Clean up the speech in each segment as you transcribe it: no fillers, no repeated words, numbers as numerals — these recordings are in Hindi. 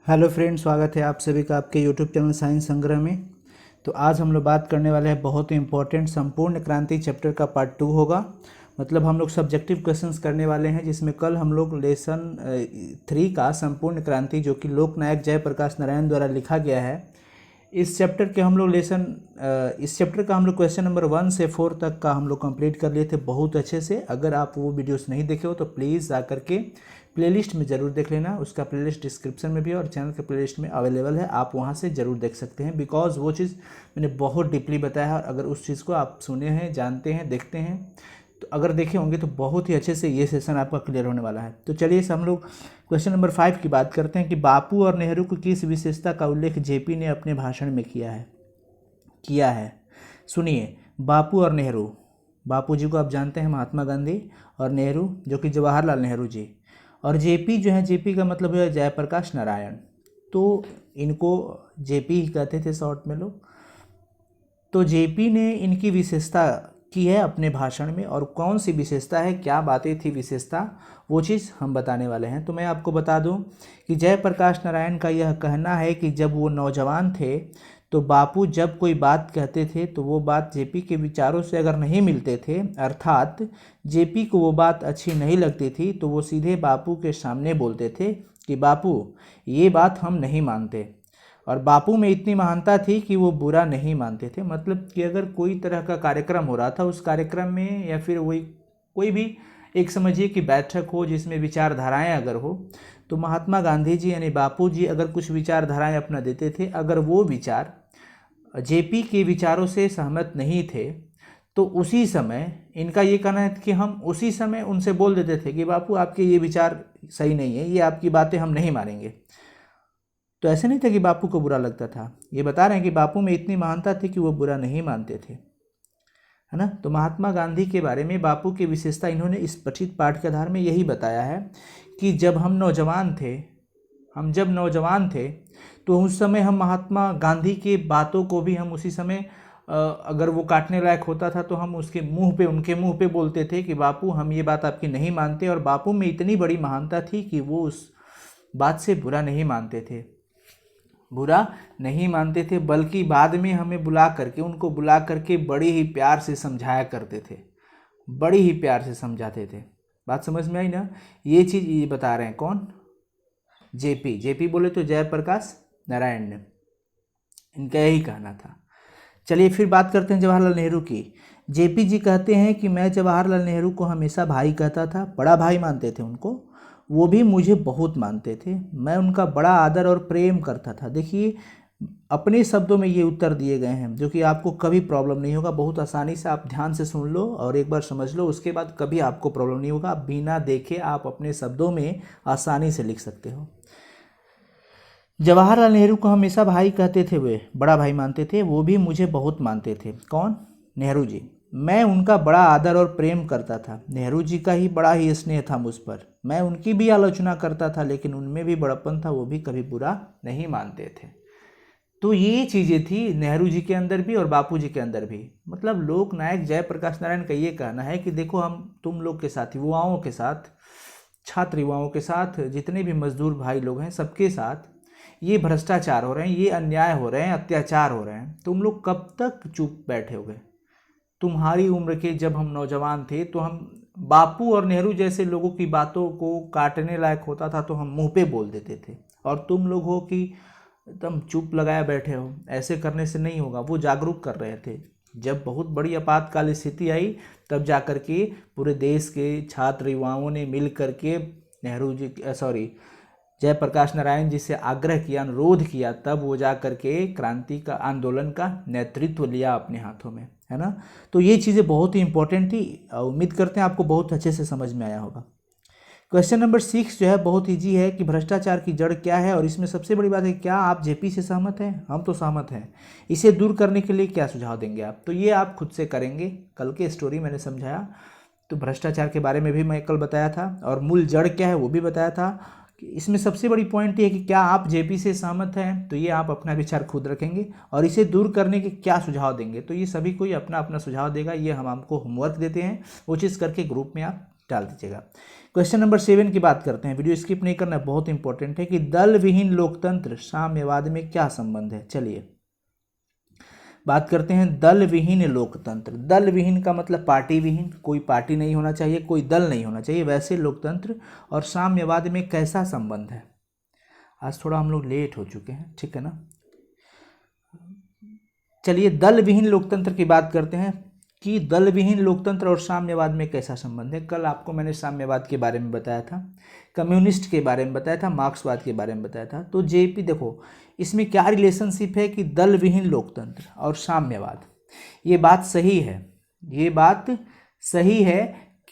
हेलो फ्रेंड्स, स्वागत है आप सभी का आपके यूट्यूब चैनल साइंस संग्रह में। तो आज हम लोग बात करने वाले हैं बहुत ही इंपॉर्टेंट संपूर्ण क्रांति चैप्टर का पार्ट 2 होगा। मतलब हम लोग सब्जेक्टिव क्वेश्चंस करने वाले हैं, जिसमें कल हम लोग लेसन 3 का संपूर्ण क्रांति जो कि लोकनायक जयप्रकाश नारायण द्वारा लिखा गया है, इस चैप्टर के हम लोग इस चैप्टर का हम लोग क्वेश्चन नंबर 1 से 4 तक का हम लोग कंप्लीट कर लिए थे बहुत अच्छे से। अगर आप वो वीडियोस नहीं देखे हो तो प्लीज़ जा करके प्लेलिस्ट में ज़रूर देख लेना। उसका प्लेलिस्ट डिस्क्रिप्शन में भी और चैनल के प्लेलिस्ट में अवेलेबल है, आप वहाँ से ज़रूर देख सकते हैं। बिकॉज वो चीज़ मैंने बहुत डीपली बताया है। अगर उस चीज़ को आप सुने हैं, जानते हैं, देखते हैं, तो अगर देखे होंगे तो बहुत ही अच्छे से ये सेशन आपका क्लियर होने वाला है। तो चलिए हम लोग क्वेश्चन नंबर 5 की बात करते हैं कि बापू और नेहरू की किस विशेषता का उल्लेख जेपी ने अपने भाषण में किया है। सुनिए, बापू और नेहरू, बापू जी को आप जानते हैं महात्मा गांधी, और नेहरू जो कि जवाहरलाल नेहरू जी, और जेपी जो है, जेपी का मतलब है जयप्रकाश नारायण। तो इनको जेपी ही कहते थे शॉर्ट में लोग। तो जेपी ने इनकी विशेषता की है अपने भाषण में, और कौन सी विशेषता है, क्या बातें थी विशेषता, वो चीज़ हम बताने वाले हैं। तो मैं आपको बता दूं कि जयप्रकाश नारायण का यह कहना है कि जब वो नौजवान थे तो बापू जब कोई बात कहते थे तो वो बात जेपी के विचारों से अगर नहीं मिलते थे, अर्थात जेपी को वो बात अच्छी नहीं लगती थी, तो वो सीधे बापू के सामने बोलते थे कि बापू ये बात हम नहीं मानते। और बापू में इतनी महानता थी कि वो बुरा नहीं मानते थे। मतलब कि अगर कोई तरह का कार्यक्रम हो रहा था, उस कार्यक्रम में या फिर वही कोई भी एक समझिए कि बैठक हो जिसमें विचारधाराएं अगर हो, तो महात्मा गांधी जी यानी बापू जी अगर कुछ विचारधाराएं अपना देते थे, अगर वो विचार जेपी के विचारों से सहमत नहीं थे, तो उसी समय इनका ये कहना है कि हम उसी समय उनसे बोल देते थे कि बापू आपके ये विचार सही नहीं है, ये आपकी बातें हम नहीं मानेंगे। तो ऐसे नहीं था कि बापू को बुरा लगता था, ये बता रहे हैं कि बापू में इतनी महानता थी कि वो बुरा नहीं मानते थे, है ना। तो महात्मा गांधी के बारे में बापू की विशेषता इन्होंने इस पठित पाठ के आधार में यही बताया है कि जब हम नौजवान थे तो उस समय हम महात्मा गांधी के बातों को भी हम उसी समय अगर वो काटने लायक होता था तो हम उनके मुंह पे बोलते थे कि बापू हम ये बात आपकी नहीं मानते। और बापू में इतनी बड़ी महानता थी कि वो उस बात से बुरा नहीं मानते थे, बल्कि बाद में उनको बुला करके बड़ी ही प्यार से समझाया करते थे, बड़ी ही प्यार से समझाते थे। बात समझ में आई ना। ये चीज़ ये बता रहे हैं कौन, जेपी बोले तो जयप्रकाश नारायण ने, इनका यही कहना था। चलिए फिर बात करते हैं जवाहरलाल नेहरू की। जेपी जी कहते हैं कि मैं जवाहरलाल नेहरू को हमेशा भाई कहता था, बड़ा भाई मानते थे उनको, वो भी मुझे बहुत मानते थे, मैं उनका बड़ा आदर और प्रेम करता था। देखिए अपने शब्दों में ये उत्तर दिए गए हैं जो कि आपको कभी प्रॉब्लम नहीं होगा। बहुत आसानी से आप ध्यान से सुन लो और एक बार समझ लो, उसके बाद कभी आपको प्रॉब्लम नहीं होगा। बिना देखे आप अपने शब्दों में आसानी से लिख सकते हो। जवाहरलाल नेहरू को हमेशा भाई कहते थे, वे बड़ा भाई मानते थे, वो भी मुझे बहुत मानते थे। कौन, नेहरू जी। मैं उनका बड़ा आदर और प्रेम करता था, नेहरू जी का ही बड़ा ही स्नेह था मुझ पर। मैं उनकी भी आलोचना करता था, लेकिन उनमें भी बड़प्पन था, वो भी कभी बुरा नहीं मानते थे। तो ये चीज़ें थी नेहरू जी के अंदर भी और बापू जी के अंदर भी। मतलब लोकनायक जयप्रकाश नारायण का ये कहना है कि देखो हम तुम लोग के साथ, युवाओं के साथ, छात्र युवाओं के साथ, जितने भी मजदूर भाई लोग हैं, सबके साथ ये भ्रष्टाचार हो रहे हैं, ये अन्याय हो रहे हैं, अत्याचार हो रहे हैं, तुम लोग कब तक चुप बैठे होगे। तुम्हारी उम्र के जब हम नौजवान थे तो हम बापू और नेहरू जैसे लोगों की बातों को काटने लायक होता था तो हम मुंह पे बोल देते थे, और तुम लोग हो कि एकदम चुप लगाए बैठे हो। ऐसे करने से नहीं होगा। वो जागरूक कर रहे थे। जब बहुत बड़ी आपातकाल स्थिति आई तब जाकर के पूरे देश के छात्र युवाओं ने मिल करके जयप्रकाश नारायण जी से आग्रह किया, अनुरोध किया, तब वो जा करके क्रांति का, आंदोलन का नेतृत्व लिया अपने हाथों में, है ना। तो ये चीज़ें बहुत ही इंपॉर्टेंट थी। उम्मीद करते हैं आपको बहुत अच्छे से समझ में आया होगा। क्वेश्चन नंबर 6 जो है बहुत ईजी है कि भ्रष्टाचार की जड़ क्या है, और इसमें सबसे बड़ी बात है क्या आप जेपी से सहमत हैं। हम तो सहमत हैं। इसे दूर करने के लिए क्या सुझाव देंगे आप, तो ये आप खुद से करेंगे। कल के स्टोरी मैंने समझाया, तो भ्रष्टाचार के बारे में भी मैं कल बताया था, और मूल जड़ क्या है वो भी बताया था। कि इसमें सबसे बड़ी पॉइंट ये है कि क्या आप जेपी से सहमत हैं, तो ये आप अपना विचार खुद रखेंगे, और इसे दूर करने के क्या सुझाव देंगे, तो ये सभी कोई अपना अपना सुझाव देगा। ये हम आपको होमवर्क देते हैं, वो चीज़ करके ग्रुप में आप डाल दीजिएगा। क्वेश्चन नंबर 7 की बात करते हैं, वीडियो स्किप नहीं करना, बहुत इंपॉर्टेंट है कि दल विहीन लोकतंत्र साम्यवाद में क्या संबंध है। चलिए बात करते हैं दल विहीन लोकतंत्र। दल विहीन का मतलब पार्टी विहीन, कोई पार्टी नहीं होना चाहिए, कोई दल नहीं होना चाहिए, वैसे लोकतंत्र और साम्यवाद में कैसा संबंध है। आज थोड़ा हम लोग लेट हो चुके हैं, ठीक है ना। चलिए दल विहीन लोकतंत्र की बात करते हैं कि दल विहीन लोकतंत्र और साम्यवाद में कैसा संबंध है। कल आपको मैंने साम्यवाद के बारे में बताया था, कम्युनिस्ट के बारे में बताया था, मार्क्सवाद के बारे में बताया था। तो जेपी देखो इसमें क्या रिलेशनशिप है कि दल विहीन लोकतंत्र और साम्यवाद, ये बात सही है, ये बात सही है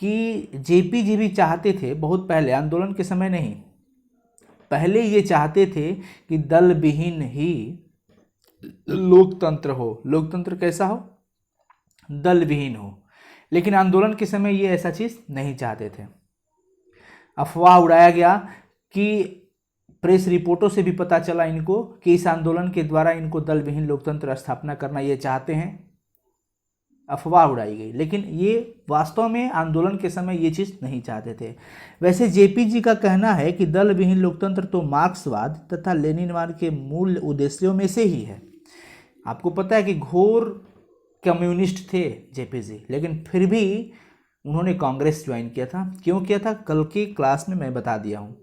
कि जेपी जी भी चाहते थे बहुत पहले, आंदोलन के समय नहीं, पहले ये चाहते थे कि दल विहीन ही लोकतंत्र हो। लोकतंत्र कैसा हो, दल विहीन हो, लेकिन आंदोलन के समय ये ऐसा चीज नहीं चाहते थे। अफवाह उड़ाया गया कि प्रेस रिपोर्टों से भी पता चला इनको कि इस आंदोलन के द्वारा इनको दल विहीन लोकतंत्र स्थापना करना ये चाहते हैं, अफवाह उड़ाई गई, लेकिन ये वास्तव में आंदोलन के समय ये चीज़ नहीं चाहते थे। वैसे जेपी जी का कहना है कि दल विहीन लोकतंत्र तो मार्क्सवाद तथा लेनिनवाद के मूल उद्देश्यों में से ही है। आपको पता है कि घोर कम्युनिस्ट थे जेपी जी, लेकिन फिर भी उन्होंने कांग्रेस ज्वाइन किया था। क्यों किया था, कल की क्लास में मैं बता दिया हूँ।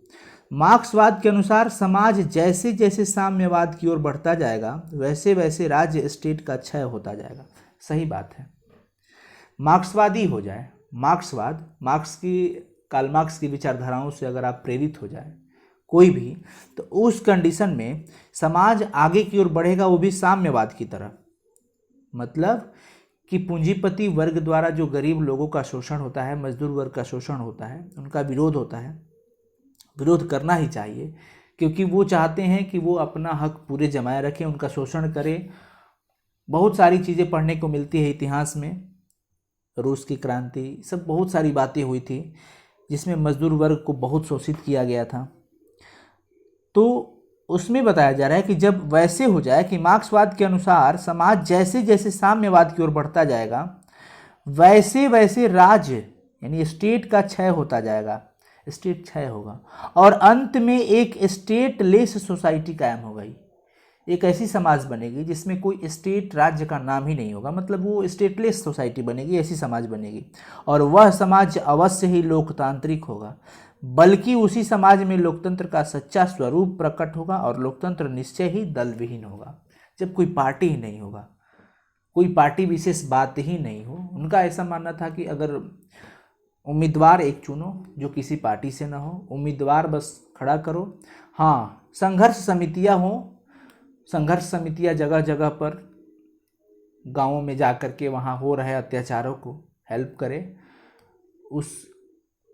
मार्क्सवाद के अनुसार समाज जैसे जैसे साम्यवाद की ओर बढ़ता जाएगा वैसे वैसे राज्य स्टेट का क्षय होता जाएगा। सही बात है, मार्क्सवादी हो जाए, मार्क्सवाद, कार्ल मार्क्स की विचारधाराओं से अगर आप प्रेरित हो जाए कोई भी, तो उस कंडीशन में समाज आगे की ओर बढ़ेगा, वो भी साम्यवाद की तरह। मतलब कि पूंजीपति वर्ग द्वारा जो गरीब लोगों का शोषण होता है, मजदूर वर्ग का शोषण होता है, उनका विरोध होता है, विरोध करना ही चाहिए, क्योंकि वो चाहते हैं कि वो अपना हक पूरे जमाए रखें, उनका शोषण करें। बहुत सारी चीज़ें पढ़ने को मिलती है इतिहास में, रूस की क्रांति, सब बहुत सारी बातें हुई थी जिसमें मजदूर वर्ग को बहुत शोषित किया गया था। तो उसमें बताया जा रहा है कि जब वैसे हो जाए कि मार्क्सवाद के अनुसार समाज जैसे जैसे साम्यवाद की ओर बढ़ता जाएगा वैसे वैसे राज्य यानी स्टेट का क्षय होता जाएगा, स्टेट क्षय होगा और अंत में एक स्टेटलेस सोसाइटी कायम हो गई। एक ऐसी समाज बनेगी जिसमें कोई स्टेट राज्य का नाम ही नहीं होगा, मतलब वो स्टेटलेस सोसाइटी बनेगी, ऐसी समाज बनेगी। और वह समाज अवश्य ही लोकतांत्रिक होगा, बल्कि उसी समाज में लोकतंत्र का सच्चा स्वरूप प्रकट होगा और लोकतंत्र निश्चय ही दल विहीन होगा। जब कोई पार्टी ही नहीं होगा, कोई पार्टी विशेष बात ही नहीं हो। उनका ऐसा मानना था कि अगर उम्मीदवार एक चुनो जो किसी पार्टी से ना हो, उम्मीदवार बस खड़ा करो। हाँ, संघर्ष समितियाँ हों, संघर्ष समितियाँ जगह जगह पर गांवों में जा कर के वहाँ हो रहे अत्याचारों को हेल्प करें, उस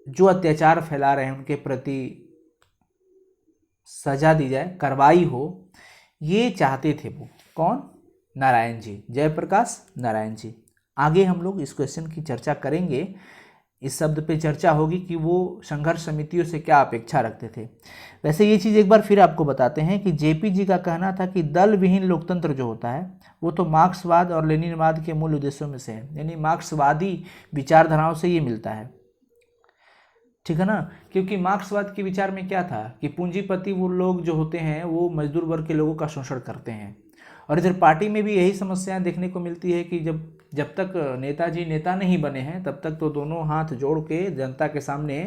जो अत्याचार फैला रहे हैं उनके प्रति सजा दी जाए, कार्रवाई हो, ये चाहते थे वो। कौन? नारायण जी, जयप्रकाश नारायण जी। आगे हम लोग इस क्वेश्चन की चर्चा करेंगे, इस शब्द पे चर्चा होगी कि वो संघर्ष समितियों से क्या अपेक्षा रखते थे। वैसे ये चीज़ एक बार फिर आपको बताते हैं कि जेपी जी का कहना था कि दल विहीन लोकतंत्र जो होता है वो तो मार्क्सवाद और लेनिनवाद के मूल उद्देश्यों में से है, यानी मार्क्सवादी विचारधाराओं से ये मिलता है, ठीक है ना। क्योंकि मार्क्सवाद के विचार में क्या था कि पूंजीपति वो लोग जो होते हैं वो मजदूर वर्ग के लोगों का शोषण करते हैं, और इधर पार्टी में भी यही समस्याएं देखने को मिलती है कि जब तक नेताजी नेता नहीं बने हैं तब तक तो दोनों हाथ जोड़ के जनता के सामने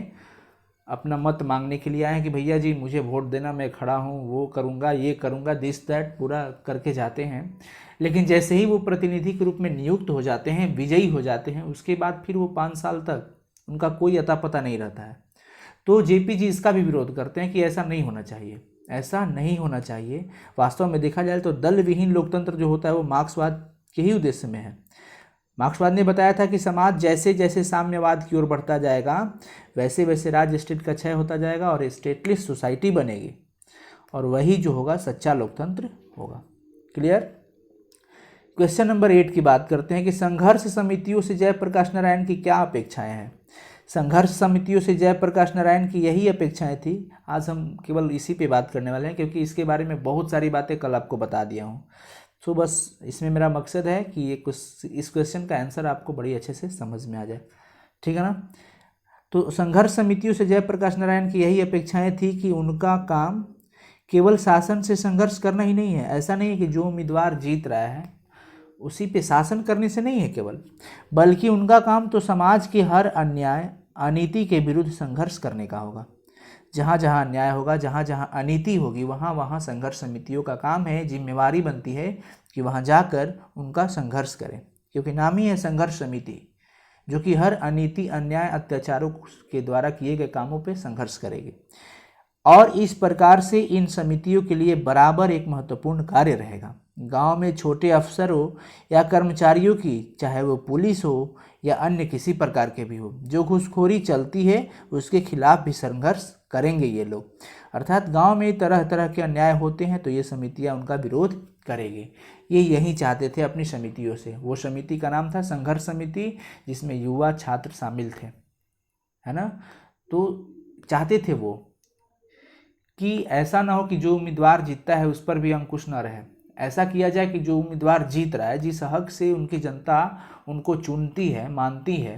अपना मत मांगने के लिए आए हैं कि भैया जी मुझे वोट देना, मैं खड़ा हूँ, वो करूँगा, ये करूँगा, दिस दैट पूरा करके जाते हैं। लेकिन जैसे ही वो प्रतिनिधि के रूप में नियुक्त हो जाते हैं, विजयी हो जाते हैं, उसके बाद फिर वो 5 साल तक उनका कोई अता पता नहीं रहता है। तो जेपी जी इसका भी विरोध करते हैं कि ऐसा नहीं होना चाहिए, ऐसा नहीं होना चाहिए। वास्तव में देखा जाए तो दल विहीन लोकतंत्र जो होता है वो मार्क्सवाद के ही उद्देश्य में है। मार्क्सवाद ने बताया था कि समाज जैसे जैसे साम्यवाद की ओर बढ़ता जाएगा वैसे वैसे राज्य स्टेट का क्षय होता जाएगा और स्टेटलेस सोसाइटी बनेगी, और वही जो होगा सच्चा लोकतंत्र होगा। क्लियर। क्वेश्चन नंबर 8 की बात करते हैं कि संघर्ष समितियों से जयप्रकाश नारायण की क्या अपेक्षाएं हैं। संघर्ष समितियों से जयप्रकाश नारायण की यही अपेक्षाएं थी। आज हम केवल इसी पे बात करने वाले हैं क्योंकि इसके बारे में बहुत सारी बातें कल आपको बता दिया हूँ। तो बस इसमें मेरा मकसद है कि इस क्वेश्चन का आंसर आपको बड़ी अच्छे से समझ में आ जाए, ठीक है ना। तो संघर्ष समितियों से जयप्रकाश नारायण की यही अपेक्षाएं थी कि उनका काम केवल शासन से संघर्ष करना ही नहीं है। ऐसा नहीं है कि जो उम्मीदवार जीत रहा है उसी पे शासन करने से नहीं है केवल, बल्कि उनका काम तो समाज के हर अन्याय अनीति के विरुद्ध संघर्ष करने का होगा। जहाँ जहाँ अन्याय होगा, जहाँ जहाँ अनीति होगी, वहाँ वहाँ संघर्ष समितियों का काम है, जिम्मेवारी बनती है कि वहाँ जाकर उनका संघर्ष करें, क्योंकि नाम ही है संघर्ष समिति, जो कि हर अनीति अन्याय अत्याचारों के द्वारा किए गए कामों पर संघर्ष करेगी। और इस प्रकार से इन समितियों के लिए बराबर एक महत्वपूर्ण कार्य रहेगा। गांव में छोटे अफसरों या कर्मचारियों की, चाहे वो पुलिस हो या अन्य किसी प्रकार के भी हो, जो घूसखोरी चलती है उसके खिलाफ भी संघर्ष करेंगे ये लोग। अर्थात गांव में तरह तरह के अन्याय होते हैं तो ये समितियां उनका विरोध करेंगी। ये यही चाहते थे अपनी समितियों से। वो समिति का नाम था संघर्ष समिति, जिसमें युवा छात्र शामिल थे, है ना। तो चाहते थे वो कि ऐसा ना हो कि जो उम्मीदवार जीतता है उस पर भी अंकुश ना रहे। ऐसा किया जाए कि जो उम्मीदवार जीत रहा है, जिस हक से उनकी जनता उनको चुनती है, मानती है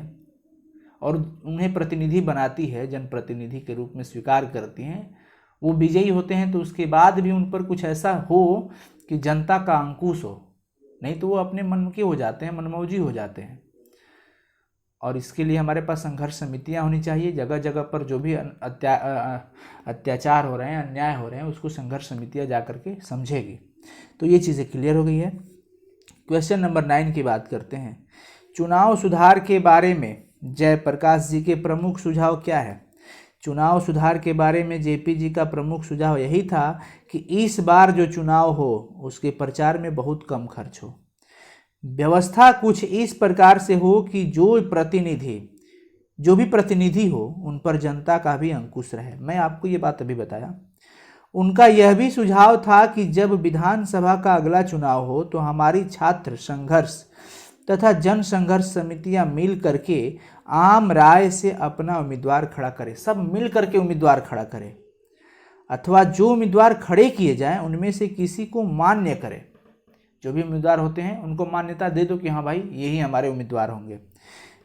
और उन्हें प्रतिनिधि बनाती है, जनप्रतिनिधि के रूप में स्वीकार करती हैं, वो विजयी होते हैं तो उसके बाद भी उन पर कुछ ऐसा हो कि जनता का अंकुश हो। नहीं तो वो अपने मन के हो जाते हैं, मनमौजी हो जाते हैं। और इसके लिए हमारे पास संघर्ष समितियां होनी चाहिए। जगह जगह पर जो भी अत्याचार हो रहे हैं, अन्याय हो रहे हैं, उसको संघर्ष समितियां जा करके समझेगी। तो ये चीज़ें क्लियर हो गई है। क्वेश्चन नंबर 9 की बात करते हैं। चुनाव सुधार के बारे में जयप्रकाश जी के प्रमुख सुझाव क्या है? चुनाव सुधार के बारे में जेपी जी का प्रमुख सुझाव यही था कि इस बार जो चुनाव हो उसके प्रचार में बहुत कम खर्च हो। व्यवस्था कुछ इस प्रकार से हो कि जो भी प्रतिनिधि हो उन पर जनता का भी अंकुश रहे। मैं आपको ये बात अभी बताया। उनका यह भी सुझाव था कि जब विधानसभा का अगला चुनाव हो तो हमारी छात्र संघर्ष तथा जन संघर्ष समितियां मिल करके आम राय से अपना उम्मीदवार खड़ा करें। सब मिल करके उम्मीदवार खड़ा करें, अथवा जो उम्मीदवार खड़े किए जाएं उनमें से किसी को मान्य करें। जो भी उम्मीदवार होते हैं उनको मान्यता दे दो कि हाँ भाई यही हमारे उम्मीदवार होंगे।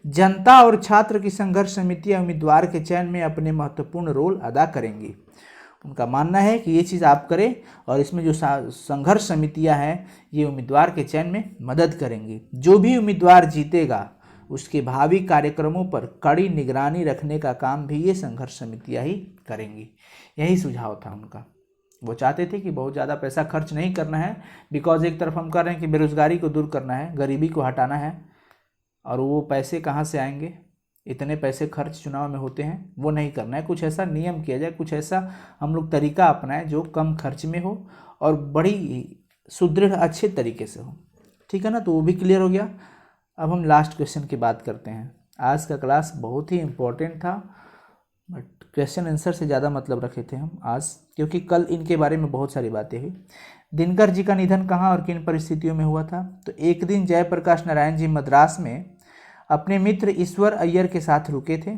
जनता और छात्र की संघर्ष समितियां उम्मीदवार के चयन में अपने महत्वपूर्ण रोल अदा करेंगी। उनका मानना है कि ये चीज़ आप करें और इसमें जो संघर्ष समितियां हैं ये उम्मीदवार के चयन में मदद करेंगी। जो भी उम्मीदवार जीतेगा उसके भावी कार्यक्रमों पर कड़ी निगरानी रखने का काम भी ये संघर्ष समितियां ही करेंगी। यही सुझाव था उनका। वो चाहते थे कि बहुत ज़्यादा पैसा खर्च नहीं करना है, बिकॉज एक तरफ हम कर रहे हैं कि बेरोजगारी को दूर करना है, गरीबी को हटाना है, और वो पैसे कहाँ से आएंगे? इतने पैसे खर्च चुनाव में होते हैं, वो नहीं करना है। कुछ ऐसा नियम किया जाए, कुछ ऐसा हम लोग तरीका अपनाएं जो कम खर्च में हो और बड़ी सुदृढ़ अच्छे तरीके से हो। ठीक है ना। तो वो भी क्लियर हो गया। अब हम लास्ट क्वेश्चन की बात करते हैं। आज का क्लास बहुत ही इम्पोर्टेंट था, बट क्वेश्चन आंसर से ज़्यादा मतलब रखे थे हम आज, क्योंकि कल इनके बारे में बहुत सारी बातें हुई। दिनकर जी का निधन कहाँ और किन परिस्थितियों में हुआ था? तो एक दिन जयप्रकाश नारायण जी मद्रास में अपने मित्र ईश्वर अय्यर के साथ रुके थे।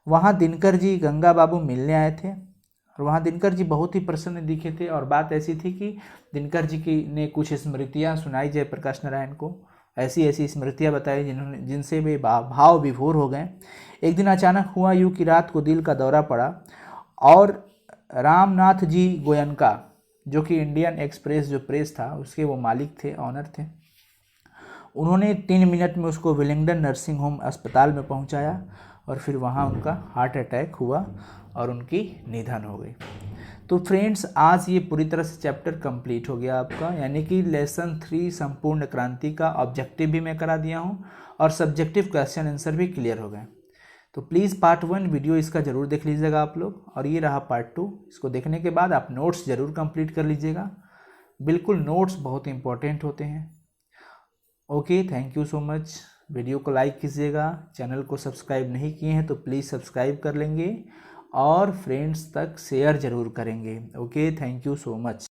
वहाँ दिनकर जी गंगा बाबू मिलने आए थे और वहाँ दिनकर जी बहुत ही प्रसन्न दिखे थे। और बात ऐसी थी कि दिनकर जी की ने कुछ स्मृतियाँ सुनाई जयप्रकाश नारायण को, ऐसी ऐसी स्मृतियाँ बताई जिनसे वे भाव विभोर हो गए। एक दिन अचानक हुआ यूँ कि रात को दिल का दौरा पड़ा और रामनाथ जी गोयनका, जो कि इंडियन एक्सप्रेस जो प्रेस था उसके वो मालिक थे, ऑनर थे, उन्होंने 3 मिनट में उसको विलिंगडन नर्सिंग होम अस्पताल में पहुंचाया और फिर वहां उनका हार्ट अटैक हुआ और उनकी निधन हो गई। तो फ्रेंड्स, आज ये पूरी तरह से चैप्टर कंप्लीट हो गया आपका, यानी कि लेसन 3 संपूर्ण क्रांति का ऑब्जेक्टिव भी मैं करा दिया हूँ और सब्जेक्टिव क्वेश्चन आंसर भी क्लियर हो गए। तो प्लीज़ पार्ट 1 वीडियो इसका ज़रूर देख लीजिएगा आप लोग, और ये रहा पार्ट 2। इसको देखने के बाद आप नोट्स ज़रूर कंप्लीट कर लीजिएगा। बिल्कुल, नोट्स बहुत इंपॉर्टेंट होते हैं। Okay, thank you so much. Video को लाइक कीजिएगा, चैनल को सब्सक्राइब नहीं किए हैं तो प्लीज़ सब्सक्राइब कर लेंगे और फ्रेंड्स तक शेयर ज़रूर करेंगे। Okay, thank you so much.